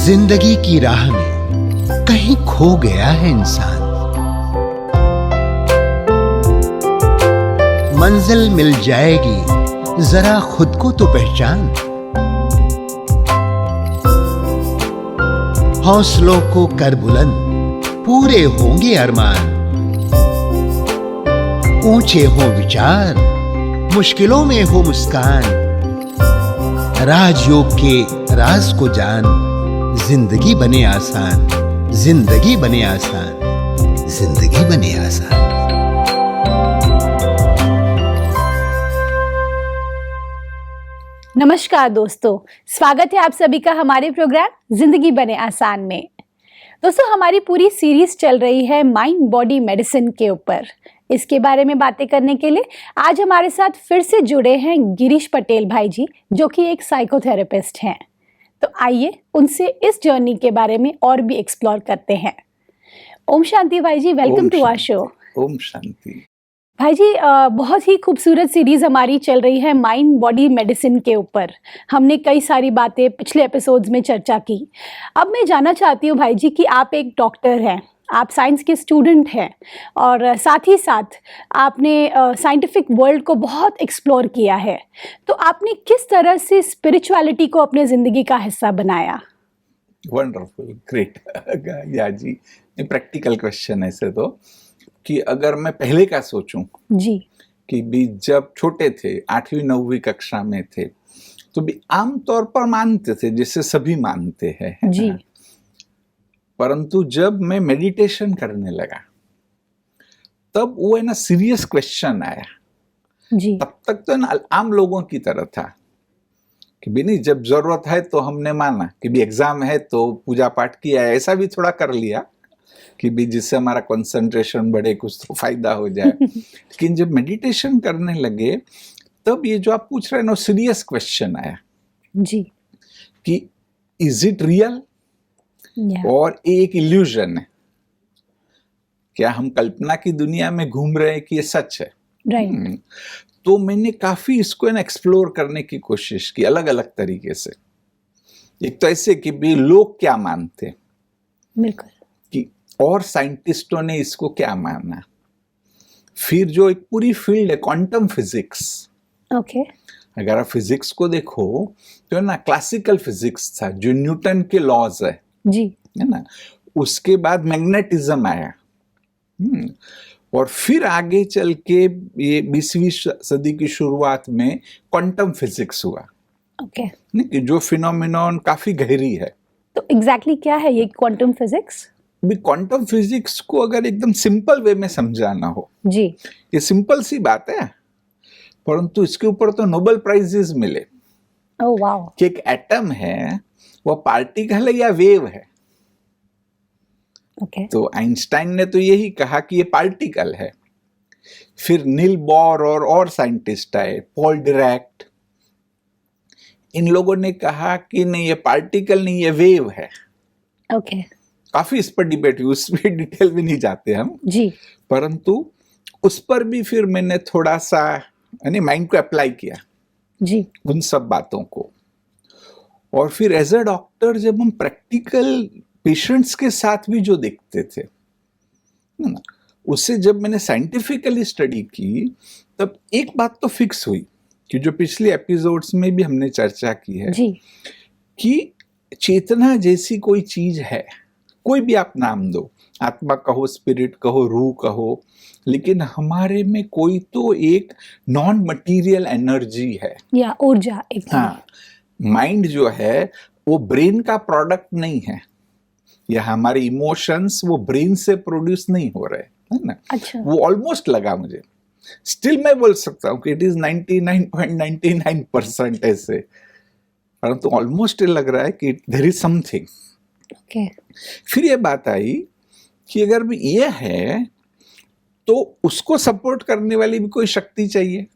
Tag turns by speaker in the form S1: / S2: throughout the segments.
S1: जिंदगी की राह में कहीं खो गया है इंसान। मंजिल मिल जाएगी, जरा खुद को तो पहचान। हौसलों को कर बुलंद, पूरे होंगे अरमान। ऊंचे हो विचार, मुश्किलों में हो मुस्कान। राजयोग के राज को जान, जिंदगी बने आसान, जिंदगी बने आसान, जिंदगी बने आसान।
S2: नमस्कार दोस्तों, स्वागत है आप सभी का हमारे प्रोग्राम जिंदगी बने आसान में। दोस्तों, हमारी पूरी सीरीज चल रही है माइंड बॉडी मेडिसिन के ऊपर। इसके बारे में बातें करने के लिए आज हमारे साथ फिर से जुड़े हैं गिरीश पटेल भाई जी, जो कि एक साइकोथेरेपिस्ट हैं। तो आइए उनसे इस जर्नी के बारे में और भी एक्सप्लोर करते हैं। ओम शांति भाई जी, वेलकम टू आवर शो।
S3: ओम शांति
S2: भाई जी, बहुत ही खूबसूरत सीरीज हमारी चल रही है माइंड बॉडी मेडिसिन के ऊपर। हमने कई सारी बातें पिछले एपिसोड्स में चर्चा की। अब मैं जानना चाहती हूँ भाई जी कि आप एक डॉक्टर हैं, आप साइंस के स्टूडेंट हैं और साथ ही साथ आपने साइंटिफिक वर्ल्ड को बहुत एक्सप्लोर किया है। तो आपने किस तरह से स्पिरिचुअलिटी को अपने ज़िंदगी का हिस्सा बनाया?
S3: Wonderful, great. या जी, प्रैक्टिकल क्वेश्चन ऐसे तो कि अगर मैं पहले का सोचूं
S2: जी
S3: कि भी जब छोटे थे, 8वीं 9वीं कक्षा में थे, तो भी आमतौर पर मानते थे जैसे सभी मानते हैं
S2: जी।
S3: परंतु जब मैं मेडिटेशन करने लगा तब वो है ना सीरियस क्वेश्चन आया।
S2: जी
S3: तब तक तो ना आम लोगों की तरह था कि भी नहीं, जब जरूरत है तो हमने माना कि भी एग्जाम है तो पूजा पाठ किया है, ऐसा भी थोड़ा कर लिया कि भी जिससे हमारा कंसंट्रेशन बढ़े, कुछ तो फायदा हो जाए। लेकिन जब मेडिटेशन करने लगे तब ये जो आप पूछ रहे हैं ना, सीरियस क्वेश्चन आया
S2: जी
S3: कि इज इट रियल और ये एक इल्यूजन है? क्या हम कल्पना की दुनिया में घूम रहे हैं कि ये सच है?
S2: राइट।
S3: तो मैंने काफी इसको ना एक्सप्लोर करने की कोशिश की अलग अलग तरीके से। एक तो ऐसे कि भी लोग क्या मानते,
S2: बिल्कुल।
S3: कि और साइंटिस्टों ने इसको क्या माना। फिर जो एक पूरी फील्ड है क्वांटम फिजिक्स,
S2: ओके।
S3: अगर आप फिजिक्स को देखो तो ना क्लासिकल फिजिक्स था जो न्यूटन के लॉज है ना। उसके बाद मैग्नेटिज्म आया और फिर आगे चल के ये 20वीं सदी की शुरुआत में क्वांटम फिजिक्स हुआ।
S2: ओके।
S3: कि जो फिनोमेनन काफी गहरी है।
S2: तो एग्जैक्टली क्या है ये क्वांटम फिजिक्स?
S3: भी क्वांटम फिजिक्स को अगर एकदम सिंपल वे में समझाना हो,
S2: जी,
S3: ये सिंपल सी बात है, परंतु इसके ऊपर तो नोबेल प्राइजेस मिले।
S2: Oh wow.
S3: कि एक एटम है वो पार्टिकल है या वेव है।
S2: ओके।
S3: तो आइंस्टाइन ने तो यही कहा कि ये पार्टिकल है। फिर नील बोर और साइंटिस्ट आए, पॉल डिरैक, इन लोगों ने कहा कि नहीं, ये पार्टिकल नहीं, ये वेव है।
S2: ओके।
S3: काफी इस पर डिबेट हुई, उस पर डिटेल में नहीं जाते हम
S2: जी।
S3: परंतु उस पर भी फिर मैंने थोड़ा सा यानी माइंड को अप्लाई किया
S2: जी।
S3: उन सब बातों को। और फिर एज अ डॉक्टर जब हम प्रैक्टिकल पेशेंट्स के साथ भी जो देखते थे ना, उससे जब मैंने साइंटिफिकली स्टडी की तब एक बात तो फिक्स हुई कि जो पिछले एपिसोड्स में भी हमने चर्चा की है
S2: जी।
S3: कि चेतना जैसी कोई चीज है, कोई भी आप नाम दो, आत्मा कहो, स्पिरिट कहो, रूह कहो, लेकिन हमारे में कोई तो एक नॉन मटीरियल एनर्जी है
S2: या ऊर्जा।
S3: हाँ, माइंड जो है वो ब्रेन का प्रोडक्ट नहीं है, या हमारे इमोशंस वो ब्रेन से प्रोड्यूस नहीं हो रहे है ना।
S2: अच्छा।
S3: वो ऑलमोस्ट लगा मुझे, स्टिल मैं बोल सकता हूँ कि इट इज 99.99% ऐसे, परंतु ऑलमोस्ट लग रहा है कि देयर इज समथिंग।
S2: ओके।
S3: फिर ये बात आई कि अगर भी ये है तो उसको सपोर्ट करने वाली भी कोई शक्ति चाहिए।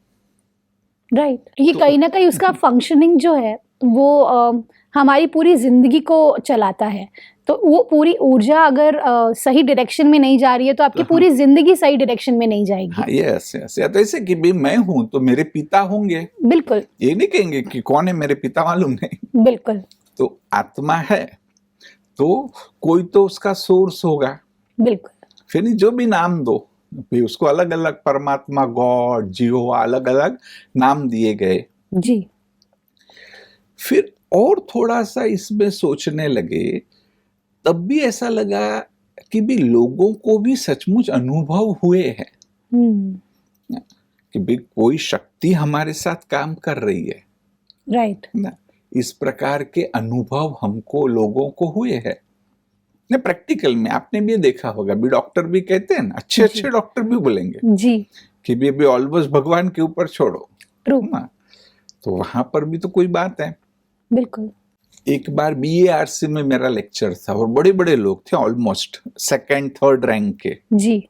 S2: राइट। ये कहीं ना कहीं उसका फंक्शनिंग जो है वो हमारी पूरी जिंदगी को चलाता है। तो वो पूरी ऊर्जा अगर सही डायरेक्शन में नहीं जा रही है तो आपकी पूरी जिंदगी सही डायरेक्शन में नहीं जाएगी।
S3: हाँ, यस यस। या तो ऐसे कि भी मैं हूं तो मेरे पिता होंगे,
S2: बिल्कुल।
S3: ये नहीं कहेंगे कि कौन है मेरे पिता, मालूम नहीं।
S2: बिल्कुल।
S3: तो आत्मा है तो कोई तो उसका सोर्स होगा,
S2: बिल्कुल।
S3: फिर नहीं जो भी नाम दो, फिर उसको अलग अलग परमात्मा, गॉड, जिहोवा, अलग अलग नाम दिए गए।
S2: जी।
S3: फिर और थोड़ा सा इसमें सोचने लगे, तब भी ऐसा लगा कि भी लोगों को भी सचमुच अनुभव हुए हैं कि भी कोई शक्ति हमारे साथ काम कर रही है
S2: राइट।
S3: ना। इस प्रकार के अनुभव हमको लोगों को हुए हैं ना, प्रैक्टिकल में आपने भी देखा होगा, भी डॉक्टर भी कहते हैं ना, अच्छे अच्छे डॉक्टर भी बोलेंगे
S2: जी।
S3: कि भी अभी ऑलमोस्ट भगवान के ऊपर छोड़ो
S2: ट्रू।
S3: ना। तो वहां पर भी तो कोई बात है।
S2: बिल्कुल।
S3: एक बार BARC में मेरा लेक्चर था और बड़े बड़े लोग थे, ऑलमोस्ट सेकंड थर्ड रैंक के,
S2: जी।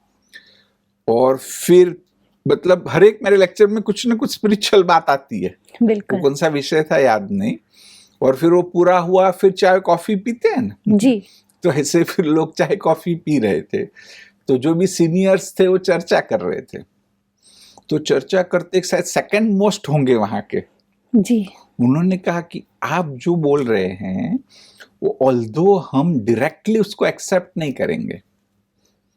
S3: और फिर मतलब हर एक मेरे लेक्चर में कुछ ना कुछ स्पिरिचुअल बात आती है। वो
S2: बिल्कुल।
S3: कौन सा विषय था याद नहीं, और फिर वो पूरा हुआ, फिर चाय कॉफी पीते हैं ना,
S2: जी।
S3: तो ऐसे फिर लोग चाय कॉफी पी रहे थे, तो जो भी सीनियर्स थे वो चर्चा कर रहे थे। तो चर्चा करते शायद सेकंड मोस्ट होंगे वहां के,
S2: जी।
S3: उन्होंने कहा कि आप जो बोल रहे हैं वो ऑल्दो हम डायरेक्टली उसको एक्सेप्ट नहीं करेंगे,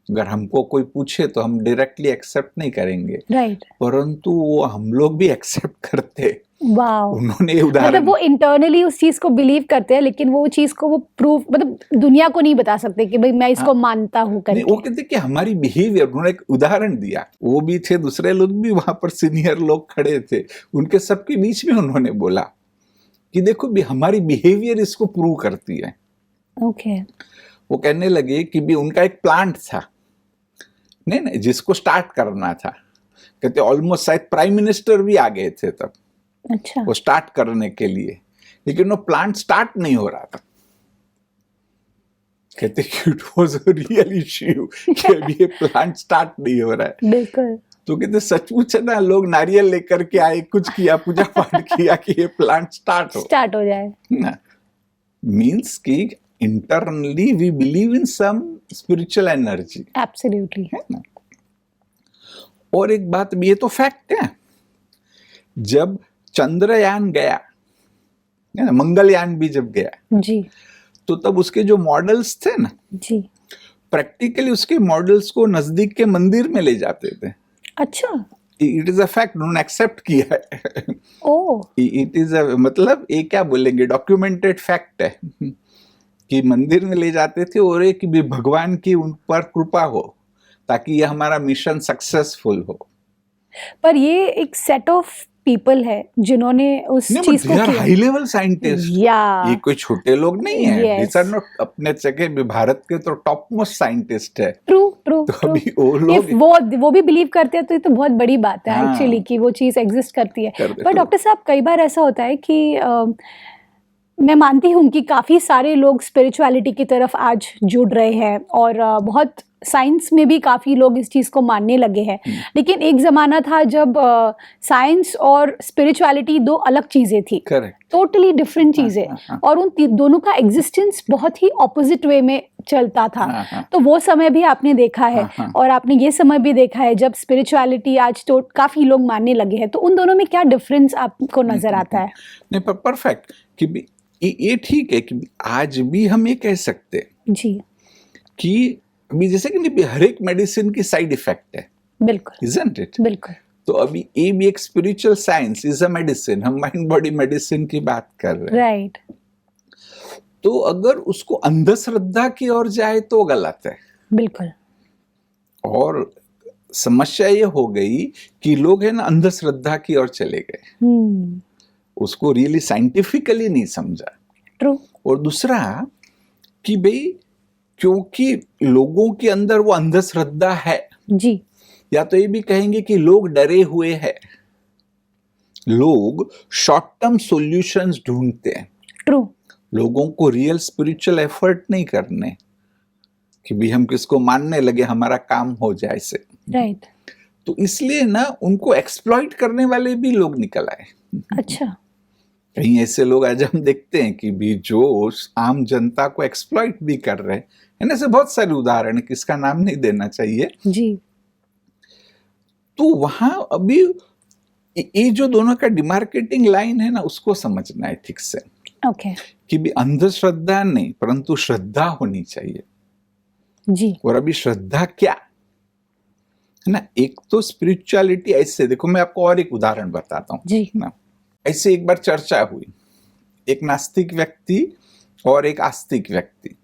S3: अगर हमको कोई पूछे तो हम डायरेक्टली एक्सेप्ट नहीं करेंगे,
S2: राइट।
S3: परंतु वो हम लोग भी एक्सेप्ट करते।
S2: वाओ।
S3: उन्होंने उदाहरण,
S2: मतलब वो इंटरनली उस चीज को बिलीव करते हैं, लेकिन वो चीज को वो प्रूफ मतलब दुनिया को नहीं बता सकते कि भाई मैं इसको मानता हूँ
S3: नहीं, वो
S2: करके।
S3: कहते कि हमारी बिहेवियर, उन्होंने एक उदाहरण दिया, वो भी थे, दूसरे लोग भी वहां पर सीनियर लोग खड़े थे, उनके सबके बीच में उन्होंने बोला कि देखो भी हमारी बिहेवियर इसको प्रूव करती है।
S2: ओके।
S3: वो कहने लगे कि भी उनका एक प्लांट था, नहीं जिसको स्टार्ट करना था, कहते ऑलमोस्ट शायद प्राइम मिनिस्टर भी आ गए थे तब
S2: अच्छा।
S3: वो स्टार्ट करने के लिए, लेकिन वो प्लांट स्टार्ट नहीं हो रहा था। कहते कि it was a real issue कि अभी ये प्लांट स्टार्ट नहीं हो रहा है।
S2: बिल्कुल।
S3: तो कहते सचमुच है ना, लोग नारियल लेकर के आए, कुछ किया, पूजा पाठ किया कि ये प्लांट स्टार्ट
S2: हो जाए
S3: ना। मीन्स कि internally we believe in some spiritual energy,
S2: absolutely.
S3: है ना। और एक बात भी, ये तो फैक्ट है, जब चंद्रयान गया, है ना, मंगलयान भी जब गया,
S2: जी।
S3: तो तब उसके जो मॉडल्स थे ना,
S2: जी।
S3: प्रैक्टिकली उसके मॉडल्स को नजदीक के मंदिर में ले जाते थे।
S2: अच्छा।
S3: इट इज अ फैक्ट, उन्होंने एक्सेप्ट किया है।
S2: ओ।
S3: इट इज अ, मतलब ये क्या बोलेंगे, डॉक्यूमेंटेड फैक्ट है कि मंदिर में ले जाते थे और एक भी भगवान की उन पर कृपा हो ताकि ये हमारा मिशन सक्सेसफुल हो।
S2: पर ये एक सेट ऑफ पीपल है जिन्होंने उस चीज को किया।
S3: हाई लेवल साइंटिस्ट,
S2: या
S3: ये कोई छोटे लोग नहीं है।
S2: Yes.
S3: These are not, अपने जगह भी भारत के तो टॉप मोस्ट साइंटिस्ट है।
S2: ट्रू ट्रू
S3: तो
S2: ट्रू।
S3: अभी वो लोग
S2: वो भी बिलीव करते हैं तो ये तो बहुत बड़ी बात है
S3: हाँ।
S2: एक्चुअली कि वो चीज एग्जिस्ट करती है।
S3: करते
S2: पर
S3: तो-
S2: डॉक्टर साहब कई बार ऐसा होता है कि मैं मानती हूँ कि काफ़ी सारे लोग स्पिरिचुअलिटी की तरफ आज जुड़ रहे हैं और बहुत साइंस में भी काफ़ी लोग इस चीज़ को मानने लगे हैं। लेकिन एक ज़माना था जब साइंस और स्पिरिचुअलिटी दो अलग चीज़ें थी,
S3: करेक्ट,
S2: टोटली डिफरेंट चीज़ें, और उन दोनों का एग्जिस्टेंस बहुत ही ऑपोजिट वे में चलता था। तो वो समय भी आपने देखा है और आपने ये समय भी देखा है जब स्पिरिचुअलिटी आज तो काफ़ी लोग मानने लगे हैं। तो उन दोनों में क्या डिफरेंस आपको नज़र आता है?
S3: नहीं पर परफेक्ट कि ये ठीक है कि आज भी हम ये कह सकते हैं
S2: जी
S3: कि अभी जैसे कि हर एक मेडिसिन की साइड इफेक्ट है,
S2: बिल्कुल
S3: isn't it?
S2: बिल्कुल।
S3: तो अभी ये भी एक spiritual science is a medicine, हम माइंड बॉडी मेडिसिन की बात कर रहे हैं।
S2: राइट।
S3: तो अगर उसको अंधश्रद्धा की ओर जाए तो गलत है।
S2: बिल्कुल।
S3: और समस्या ये हो गई कि लोग है ना अंधश्रद्धा की ओर चले गए, उसको रियली साइंटिफिकली नहीं समझा।
S2: ट्रू।
S3: और दूसरा कि भाई क्योंकि लोगों के अंदर वो अंधश्रद्धा है,
S2: जी,
S3: या तो ये भी कहेंगे कि लोग डरे हुए हैं, लोग शॉर्ट टर्म सॉल्यूशंस ढूंढते हैं।
S2: ट्रू।
S3: लोगों को रियल स्पिरिचुअल एफर्ट नहीं करने कि भी हम किसको मानने लगे हमारा काम हो जाए से।
S2: राइट।
S3: तो इसलिए ना उनको एक्सप्लॉइट करने वाले भी लोग निकल आए।
S2: अच्छा।
S3: कहीं ऐसे लोग आज हम देखते हैं कि भी जो आम जनता को एक्सप्लॉइट भी कर रहे हैं, ऐसे बहुत सारे उदाहरण है, किसका नाम नहीं देना चाहिए।
S2: जी।
S3: तो वहां अभी ये जो दोनों का डिमार्केटिंग लाइन है ना, उसको समझना है ठीक से।
S2: ओके
S3: कि भी अंधश्रद्धा नहीं परंतु श्रद्धा होनी चाहिए।
S2: जी
S3: और अभी श्रद्धा क्या है ना, एक तो स्पिरिचुअलिटी ऐसे देखो, मैं आपको और एक उदाहरण बताता हूँ
S2: जी
S3: ना। ऐसे एक बार चर्चा हुई, एक नास्तिक व्यक्ति और एक आस्तिक व्यक्ति।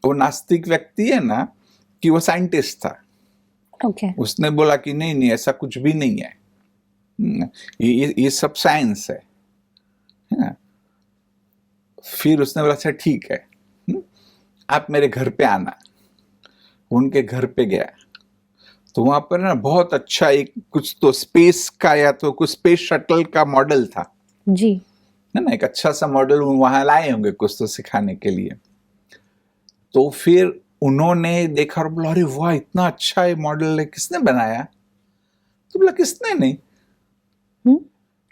S3: वो नास्तिक व्यक्ति है ना कि वो साइंटिस्ट था,
S2: ओके
S3: उसने बोला कि नहीं नहीं ऐसा कुछ भी नहीं है, ये सब साइंस है। हाँ। फिर उसने बोला अच्छा ठीक है, आप मेरे घर पे आना। उनके घर पे गया तो वहां पर ना बहुत अच्छा एक कुछ तो स्पेस का या तो कुछ स्पेस शटल का मॉडल था,
S2: जी
S3: है ना, एक अच्छा सा मॉडल वहां लाए होंगे कुछ तो सिखाने के लिए। तो फिर उन्होंने देखा और बोला अरे वाह इतना अच्छा ये मॉडल है, किसने बनाया? तो बोला किसने नहीं।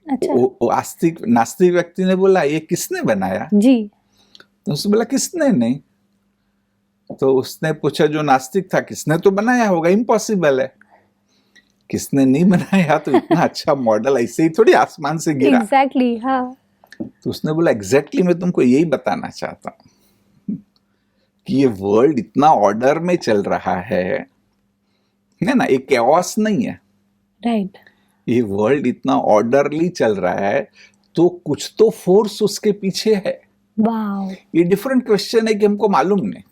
S2: अच्छा
S3: वो आस्तिक नास्तिक व्यक्ति ने बोला ये किसने बनाया?
S2: जी
S3: तो उसने बोला किसने नहीं। तो उसने पूछा जो नास्तिक था किसने तो बनाया होगा, इम्पॉसिबल है। किसने नहीं बनाया, तो इतना अच्छा मॉडल ऐसे ही थोड़ी आसमान से गिरा।
S2: एग्जैक्टली हाँ
S3: तो उसने बोला एग्जैक्टली मैं तुमको यही बताना चाहता हूं कि ये वर्ल्ड इतना ऑर्डर में चल रहा है ना, एक कैओस नहीं है।
S2: राइट
S3: ये वर्ल्ड इतना ऑर्डरली चल रहा है तो कुछ तो फोर्स उसके पीछे है।
S2: वाओ
S3: ये डिफरेंट क्वेश्चन है कि हमको मालूम नहीं,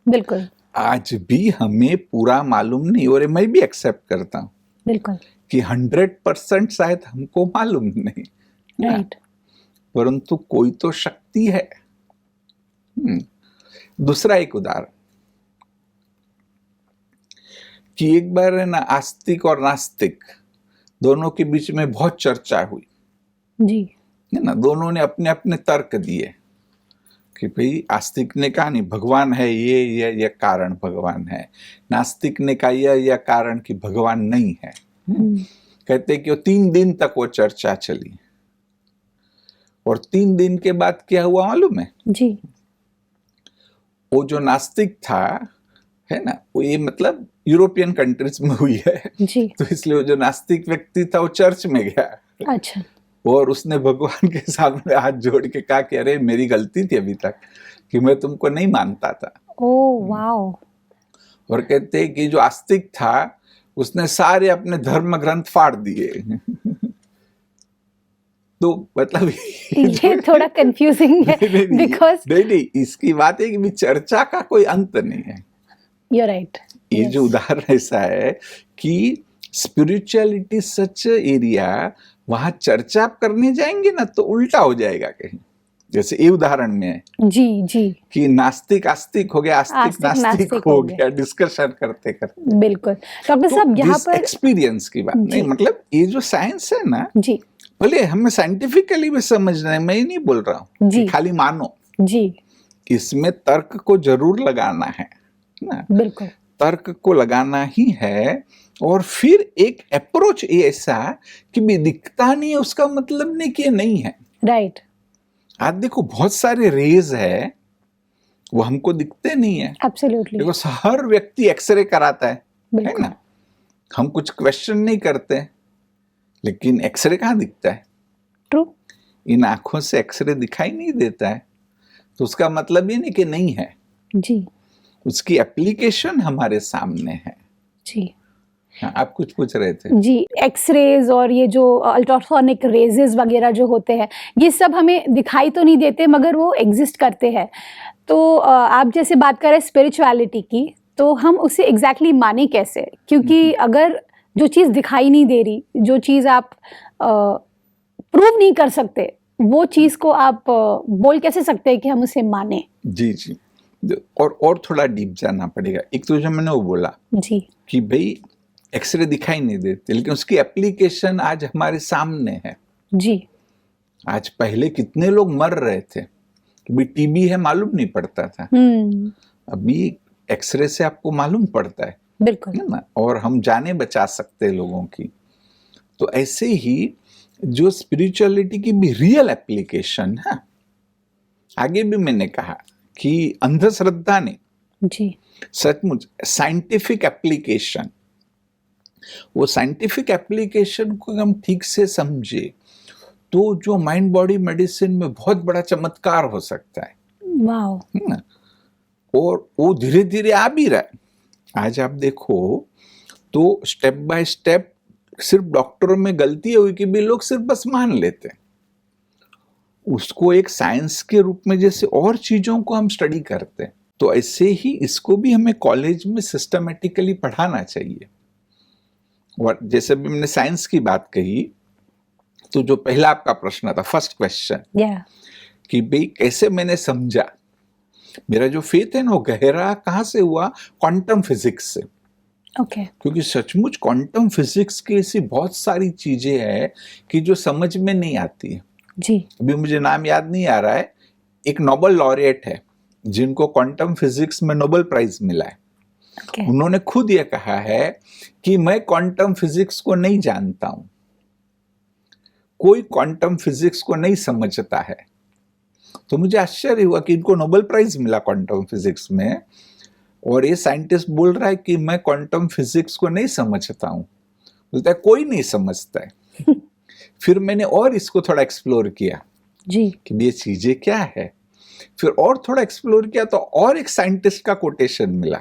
S2: बिल्कुल
S3: आज भी हमें पूरा मालूम नहीं, और मैं भी एक्सेप्ट करता हूं
S2: बिल्कुल
S3: कि 100% शायद हमको मालूम नहीं,
S2: राइट
S3: परंतु कोई तो शक्ति है। दूसरा एक उदाहरण कि एक बार है ना आस्तिक और नास्तिक दोनों के बीच में बहुत चर्चा हुई,
S2: जी
S3: है ना। दोनों ने अपने अपने तर्क दिए कि भाई आस्तिक ने कहा नहीं भगवान है, ये कारण भगवान है। नास्तिक ने कहा यह कारण कि भगवान नहीं है। कहते कि वो 3 दिन तक वो चर्चा चली, और 3 दिन के बाद क्या हुआ मालूम है?
S2: जी
S3: वो जो नास्तिक था है ना, वो ये मतलब यूरोपियन कंट्रीज में हुई है,
S2: जी
S3: तो इसलिए वो जो नास्तिक व्यक्ति था वो चर्च में गया
S2: अच्छा
S3: और उसने भगवान के सामने हाथ जोड़ के कहा कि अरे मेरी गलती थी अभी तक कि मैं तुमको नहीं मानता था।
S2: ओ वाओ
S3: और कहते हैं कि जो आस्तिक था उसने सारे अपने धर्म ग्रंथ फाड़ दिए। तो मतलब
S2: ये थोड़ा कंफ्यूजिंग है बिकॉज
S3: नहीं, इसकी बात है कि चर्चा का कोई अंत नहीं है।
S2: यू राइट
S3: ये जो उदाहरण ऐसा है कि स्पिरिचुअलिटी सच एरिया, वहां चर्चा आप करने जाएंगे ना तो उल्टा हो जाएगा कहीं। जैसे ये उदाहरण में है
S2: जी जी
S3: कि नास्तिक आस्तिक हो गया, आस्तिक नास्तिक हो गया, डिस्कशन करते करते।
S2: बिल्कुल डॉक्टर साहब यहाँ पर
S3: एक्सपीरियंस की बात नहीं, मतलब ये जो साइंस है ना,
S2: जी
S3: भले हमें साइंटिफिकली भी समझना है, मैं नहीं बोल रहा हूँ कि खाली मानो,
S2: जी
S3: इसमें तर्क को जरूर लगाना है ना,
S2: बिल्कुल
S3: तर्क को लगाना ही है। और फिर एक अप्रोच ऐसा कि भी दिखता नहीं है उसका मतलब नहीं कि ये नहीं है।
S2: राइट
S3: आज देखो बहुत सारे रेज है वो हमको दिखते नहीं है।
S2: एब्सोल्युटली
S3: देखो हर व्यक्ति एक्सरे कराता है
S2: बिल्कुल
S3: ना, हम कुछ क्वेश्चन नहीं करते, लेकिन एक्सरे कहाँ दिखता है?
S2: ट्रू
S3: इन आंखों से एक्सरे दिखाई नहीं देता है, तो उसका मतलब ये नहीं कि नहीं है,
S2: जी
S3: उसकी एप्लीकेशन हमारे सामने है।
S2: जी
S3: हाँ, आप कुछ पूछ रहे थे?
S2: जी एक्सरेज और ये जो अल्ट्रासोनिक रेजेस वगैरह जो होते हैं ये सब हमें दिखाई तो नहीं देते मगर वो एग्जिस्ट करते हैं। तो आप जैसे बात कर रहे हैं स्पिरिचुअलिटी की, तो हम उसे एग्जैक्टली माने कैसे? क्योंकि अगर जो चीज़ दिखाई नहीं दे रही, जो चीज़ आप प्रूव नहीं कर सकते, वो चीज़ को आप बोल कैसे सकते हैं कि हम उसे माने?
S3: जी जी, और थोड़ा डीप जाना पड़ेगा। एक तो जो मैंने वो बोला
S2: जी
S3: कि भाई एक्सरे दिखाई नहीं देते, लेकिन उसकी एप्लीकेशन आज हमारे सामने है।
S2: जी
S3: आज पहले कितने लोग मर रहे थे, भी टीबी है मालूम नहीं पड़ता था, अभी एक्सरे से आपको मालूम पड़ता है,
S2: बिल्कुल
S3: है ना, और हम जाने बचा सकते हैं लोगों की। तो ऐसे ही जो स्पिरिचुअलिटी की भी रियल एप्लीकेशन है, आगे भी मैंने कहा कि अंधश्रद्धा नहीं,
S2: जी
S3: सचमुच साइंटिफिक एप्लीकेशन, वो साइंटिफिक एप्लीकेशन को हम ठीक से समझे तो जो माइंड बॉडी मेडिसिन में बहुत बड़ा चमत्कार हो सकता है
S2: वाओ।
S3: ना, और वो धीरे धीरे आ भी रहा है। आज आप देखो तो स्टेप बाय स्टेप सिर्फ डॉक्टरों में गलती हुई कि भी लोग सिर्फ बस मान लेते हैं उसको एक साइंस के रूप में, जैसे और चीजों को हम स्टडी करते हैं। तो ऐसे ही इसको भी हमें कॉलेज में सिस्टमेटिकली पढ़ाना चाहिए। और जैसे भी हमने साइंस की बात कही, तो जो पहला आपका प्रश्न था, फर्स्ट क्वेश्चन, कि भाई कैसे मैंने समझा, मेरा जो फेथ है ना वो गहरा कहाँ से हुआ, क्वांटम फिजिक्स से। क्योंकि सचमुच क्वांटम फिजिक्स की ऐसी बहुत सारी चीजें हैं कि जो समझ में नहीं आती है
S2: जी।
S3: अभी मुझे नाम याद नहीं आ रहा है, एक नोबेल लॉरिएट है जिनको क्वांटम फिजिक्स में नोबेल प्राइज मिला है। उन्होंने खुद ये कहा है कि मैं क्वांटम फिजिक्स को नहीं जानता हूं, कोई क्वांटम फिजिक्स को नहीं समझता है। तो मुझे आश्चर्य हुआ कि इनको नोबेल प्राइज मिला क्वांटम फिजिक्स में, और ये साइंटिस्ट बोल रहा है कि मैं क्वांटम फिजिक्स को नहीं समझता हूं। बोलता है कोई नहीं समझता है। फिर मैंने और इसको थोड़ा एक्सप्लोर किया
S2: जी
S3: कि ये चीजें क्या है। फिर और थोड़ा एक्सप्लोर किया तो और एक साइंटिस्ट का कोटेशन मिला।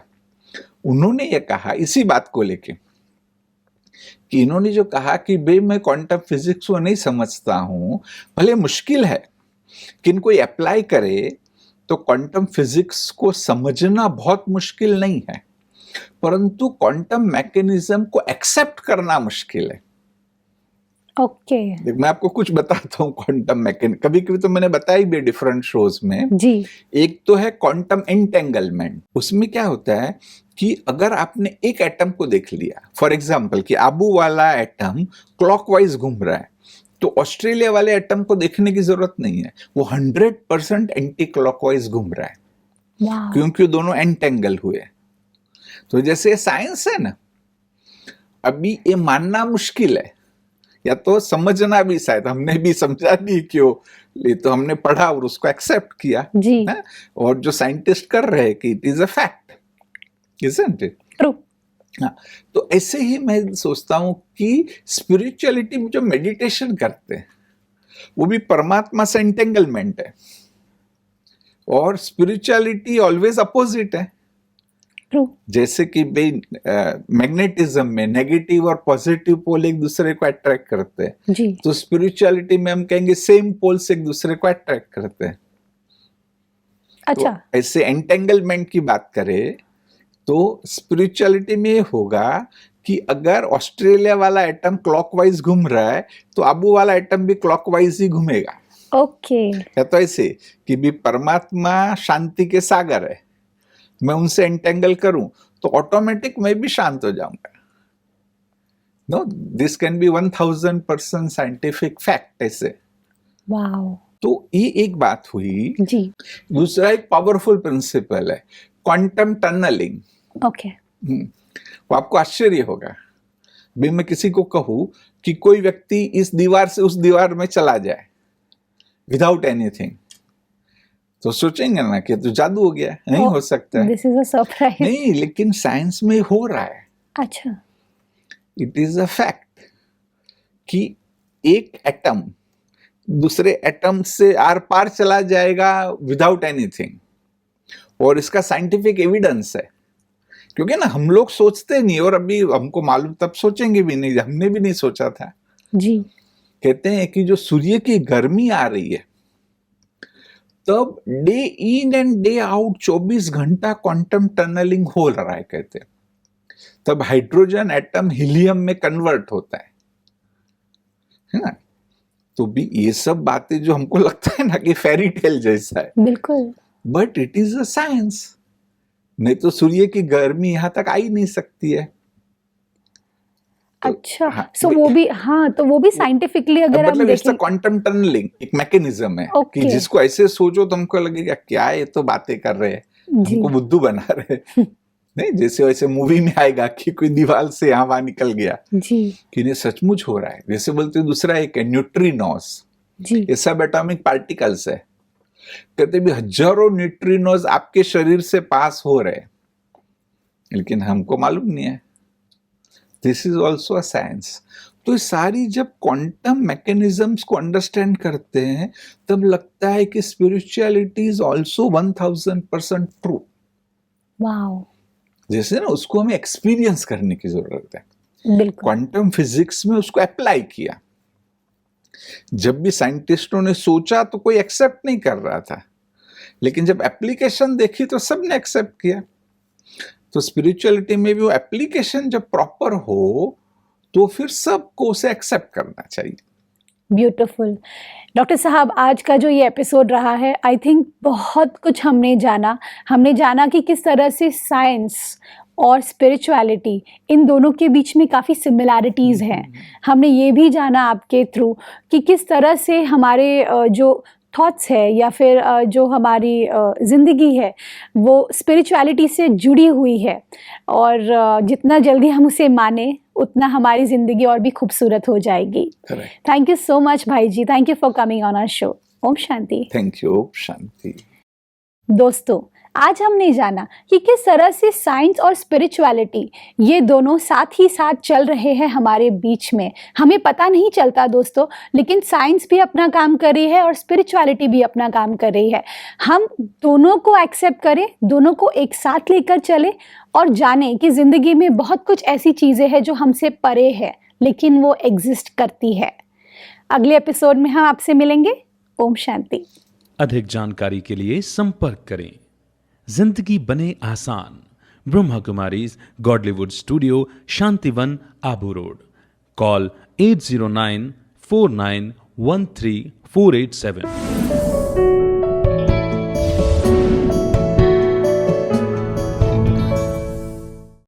S3: उन्होंने ये कहा इसी बात को लेके कि इन्होंने जो कहा कि भाई मैं क्वांटम फिजिक्स को नहीं समझता हूं, भले मुश्किल है कि इनको अप्लाई करे तो क्वांटम फिजिक्स को समझना बहुत मुश्किल नहीं है, परंतु क्वांटम मैकेनिज्म को एक्सेप्ट करना मुश्किल है। मैं आपको कुछ बताता हूँ क्वांटम मैकेनिक्स, कभी कभी तो मैंने बताई भी डिफरेंट शोज में
S2: जी।
S3: एक तो है क्वांटम एंटेंगलमेंट। उसमें क्या होता है कि अगर आपने एक एटम को देख लिया, फॉर एग्जांपल कि आबू वाला एटम क्लॉकवाइज घूम रहा है, तो ऑस्ट्रेलिया वाले एटम को देखने की जरूरत नहीं है, वो 100% एंटी क्लॉकवाइज घूम रहा है, क्योंकि दोनों एंटेंगल हुए। तो जैसे साइंस है ना, अभी ये मानना मुश्किल है या तो समझना भी, शायद हमने भी समझा नहीं क्यों, ये तो हमने पढ़ा और उसको एक्सेप्ट किया
S2: जी।
S3: है? और जो साइंटिस्ट कर रहे हैं कि it is a fact, isn't it?
S2: True.
S3: हाँ, तो ऐसे ही मैं सोचता हूं कि स्पिरिचुअलिटी में जो मेडिटेशन करते हैं वो भी परमात्मा से एंटेंगलमेंट है, और स्पिरिचुअलिटी ऑलवेज अपोजिट है। जैसे कि मैग्नेटिज्म में नेगेटिव और पॉजिटिव पोल एक दूसरे को अट्रैक्ट करते हैं
S2: जी।
S3: तो स्पिरिचुअलिटी में हम कहेंगे सेम पोल्स एक दूसरे को अट्रैक्ट करते हैं।
S2: अच्छा।
S3: तो ऐसे एंटेंगलमेंट की बात करें तो स्पिरिचुअलिटी में ये होगा कि अगर ऑस्ट्रेलिया वाला एटम क्लॉकवाइज घूम रहा है तो आबू वाला एटम भी क्लॉकवाइज ही घूमेगा।
S2: ओके।
S3: या तो ऐसे कि भी परमात्मा शांति के सागर है, मैं उनसे एंटेंगल करूं तो ऑटोमेटिक मैं भी शांत हो जाऊंगा। No, this can be 1000% scientific fact ऐसे।
S2: वाओ।
S3: तो ये एक बात हुई
S2: जी।
S3: दूसरा एक पावरफुल प्रिंसिपल है क्वांटम टनलिंग।
S2: ओके।
S3: वो आपको आश्चर्य होगा भी मैं किसी को कहूं कि कोई व्यक्ति इस दीवार से उस दीवार में चला जाए विदाउट एनीथिंग, तो सोचेंगे ना कि तो जादू हो गया, नहीं हो सकता है।
S2: This is a surprise.
S3: नहीं, लेकिन साइंस में हो रहा है।
S2: अच्छा।
S3: इट इज अ फैक्ट कि एक एटम दूसरे एटम से आर पार चला जाएगा विदाउट एनीथिंग, और इसका साइंटिफिक एविडेंस है। क्योंकि ना हम लोग सोचते नहीं, और अभी हमको मालूम तब सोचेंगे भी नहीं, हमने भी नहीं सोचा था
S2: जी।
S3: कहते हैं कि जो सूर्य की गर्मी आ रही है तब day in and day out 24 घंटा क्वांटम टनलिंग हो रहा है कहते हैं। तब हाइड्रोजन एटम हीलियम में कन्वर्ट होता है ना। तो भी ये सब बातें जो हमको लगता है ना कि फेरी टेल जैसा है,
S2: बिल्कुल,
S3: but it is a science. नहीं तो सूर्य की गर्मी यहां तक आ ही नहीं सकती है।
S2: अच्छा।
S3: हाँ,
S2: सो वो भी, हाँ, तो वो भी साइंटिफिकली अगर हम देखें,
S3: क्वांटम टनलिंग एक मैकेनिज्म है
S2: Okay.
S3: कि जिसको ऐसे सोचो तो हमको लगेगा क्या ये तो बातें कर रहे हैं,
S2: जी।
S3: हमको बुद्धू बना रहे हैं। नहीं, जैसे वैसे मूवी में आएगा कि कोई दीवार से यहाँ वहां निकल गया,
S2: जी
S3: कि इन्हें सचमुच हो रहा है। जैसे बोलते हैं दूसरा एक है न्यूट्रिनोस,
S2: जी।
S3: ये सब एटॉमिक पार्टिकल्स है। कहते भी हजारों न्यूट्रिनोस आपके शरीर से पास हो रहे हैं, लेकिन हमको मालूम नहीं है। This is also a science. तो ये सारी जब क्वांटम मैकेनिज्म्स को अंडरस्टैंड करते हैं तब लगता है कि spirituality is also 1000% true.
S2: Wow,
S3: जैसे ना उसको हमें एक्सपीरियंस करने की जरूरत है।
S2: बिल्कुल।
S3: क्वांटम फिजिक्स में उसको अप्लाई किया। जब भी साइंटिस्टों ने सोचा तो कोई एक्सेप्ट नहीं कर रहा था, लेकिन जब एप्लीकेशन देखी तो सबने एक्सेप्ट किया। तो स्पिरिचुअलिटी में भी वो एप्लीकेशन जब प्रॉपर हो तो फिर सबको उसे एक्सेप्ट करना चाहिए।
S2: ब्यूटीफुल। डॉक्टर साहब, आज का जो ये एपिसोड रहा है, आई थिंक बहुत कुछ हमने जाना कि किस तरह से साइंस और स्पिरिचुअलिटी, इन दोनों के बीच में काफ़ी सिमिलैरिटीज़ हैं। हमने ये भी जाना आपके थ्रू कि किस तरह से हमारे जो थॉट्स है या फिर जो हमारी ज़िंदगी है वो स्पिरिचुअलिटी से जुड़ी हुई है, और जितना जल्दी हम उसे माने उतना हमारी ज़िंदगी और भी खूबसूरत हो जाएगी। थैंक यू सो मच भाई जी, thank you for coming on our show. ओम शांति।
S3: Thank you. शांति।
S2: दोस्तों, आज हमने जाना कि किस तरह से साइंस और स्पिरिचुअलिटी ये दोनों साथ ही साथ चल रहे हैं हमारे बीच में। हमें पता नहीं चलता दोस्तों, लेकिन साइंस भी अपना काम कर रही है और स्पिरिचुअलिटी भी अपना काम कर रही है। हम दोनों को एक्सेप्ट करें, दोनों को एक साथ लेकर चले और जानें कि ज़िंदगी में बहुत कुछ ऐसी चीज़ें हैं जो हमसे परे है लेकिन वो एग्जिस्ट करती है। अगले एपिसोड में हम आपसे मिलेंगे। ओम शांति।
S4: अधिक जानकारी के लिए संपर्क करें। जिंदगी बने आसान, Brahma Kumaris Godlywood studio, Shantivan, Abu road. Call 8094913 487।